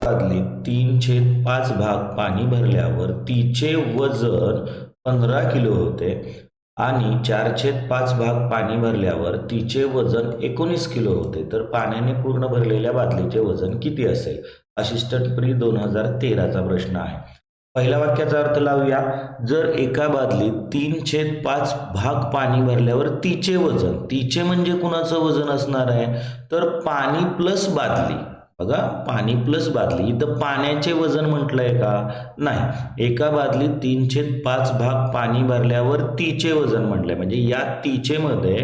बादलीत 3/5 भाग पाणी भरल्यावर तिचे वजन 15 किलो होते आणि 4/5 भाग पाणी भरल्यावर तिचे वजन 19 किलो होते. तर पाण्याने पूर्ण भरलेल्या बादलीचे वजन किती असेल? असिस्टंट प्री 2013चा प्रश्न आहे. पहिल्या वाक्याचा अर्थ लावूया. जर एका बादलीत 3/5 भाग पाणी भरल्यावर तिचे वजन, तिचे म्हणजे कुणाचं वजन असणार आहे? तर पाणी प्लस बादली. बघा, पाणी प्लस बादली. इथं पाण्याचे वजन म्हटलंय का? नाही. एका बादलीत 3/5 भाग पाणी भरल्यावर तिचे वजन म्हटलंय, म्हणजे या तिचे मध्ये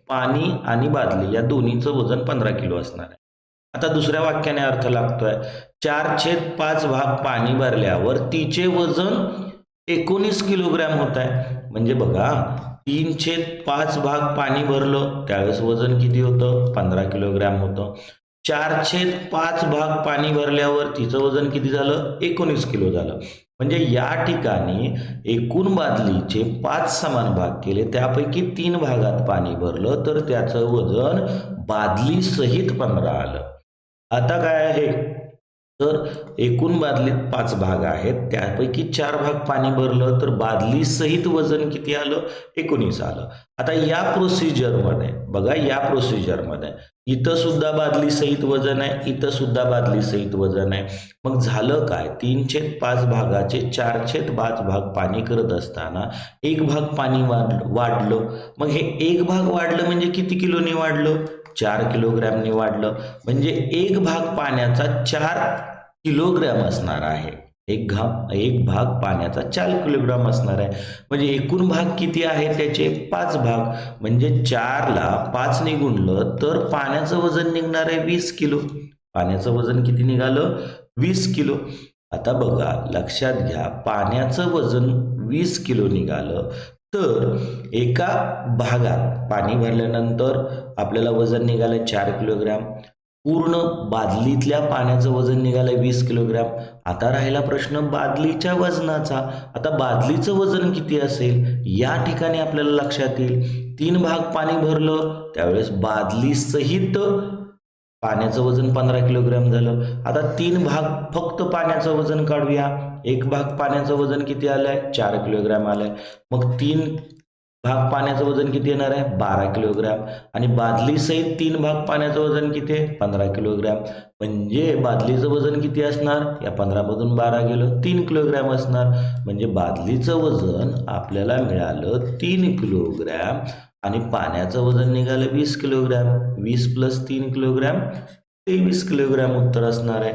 पाणी आणि बादली या दोन्हीचं वजन 15 किलो असणार आहे. आता दुसऱ्या वाक्याने अर्थ लागतोय. 4/5 भाग पाणी भरल्यावर तिचे वजन 19 किलोग्रॅम होत आहे. म्हणजे बघा, 3/5 भाग पाणी भरलं त्यावेळेस वजन किती होतं? 15 किलोग्रॅम होतं. 4/5 भाग पाणी भरल्यावर तिचं वजन किती झालं? 19 किलो झालं. म्हणजे या ठिकाणी एकूण बादलीचे 5 समान भाग केले, त्यापैकी 3 भागात पाणी भरलं तर त्याचं वजन बादली सहित 15 आलं. आता काय आहे? तर एकूण बादलीत 5 भाग आहेत, त्यापैकी 4 भाग पाणी भरलं तर बादली सहित वजन किती आलं? 19 आलं. आता या प्रोसिजरमध्ये बघा, या प्रोसिजरमध्ये इथं सुद्धा बादली सहित वजन आहे, इथं सुद्धा बादली सहित वजन आहे. मग झालं काय? 3/5 भागाचे 4/5 भाग पाणी करत असताना एक भाग पाणी वाढलं. मग हे एक भाग वाढलं म्हणजे किती किलोनी वाढलं? 4 किलोग्रॅमनी वाढलं. म्हणजे एक भाग पाण्याचा 4 किलोग्रॅम असणार आहे. एक भाग पाण्याचा 4 किलोग्राम असणार आहे. म्हणजे एकूण भाग किती आहे त्याचे? 5 भाग. म्हणजे 4ला 5ने गुणलं तर पाण्याचं वजन निघणार आहे 20 किलो. पाण्याचं वजन किती निघालं? 20 किलो. आता बघा, लक्षात घ्या, पाण्याचं वजन 20 किलो निघालं तर एका भागात पाणी भरल्यानंतर आपल्याला वजन निघालं 4 किलोग्रॅम. पूर्ण बादलीतल्या पाण्याचं वजन निघालं 20 किलोग्रॅम. आता राहिला प्रश्न बादलीच्या वजनाचा. आता बादलीचं वजन किती असेल? या ठिकाणी आपल्याला लक्षात येईल, 3 भाग पाणी भरलं त्यावेळेस बादली सहित पाण्याचं वजन 15 किलोग्रॅम झालं. आता 3 भाग फक्त पाण्याचं वजन काढूया. एक भाग पाण्याचं वजन किती आलंय? 4 किलोग्रॅम आलंय. मग 3 भाग पाण्याचं वजन किती येणार आहे? 12 किलोग्रॅम. आणि बादली सहित 3 भाग पाण्याचं वजन किती आहे? 15 किलोग्रॅम. म्हणजे बादलीचं वजन किती असणार? या 15 मधून 12 गेलं, 3 किलोग्रॅम असणार. म्हणजे बादलीचं वजन आपल्याला मिळालं 3 किलोग्रॅम आणि पाण्याचं वजन निघालं 20 किलोग्रॅम. 20 + 3 किलोग्रॅम 23 किलोग्रॅम उत्तर असणार आहे.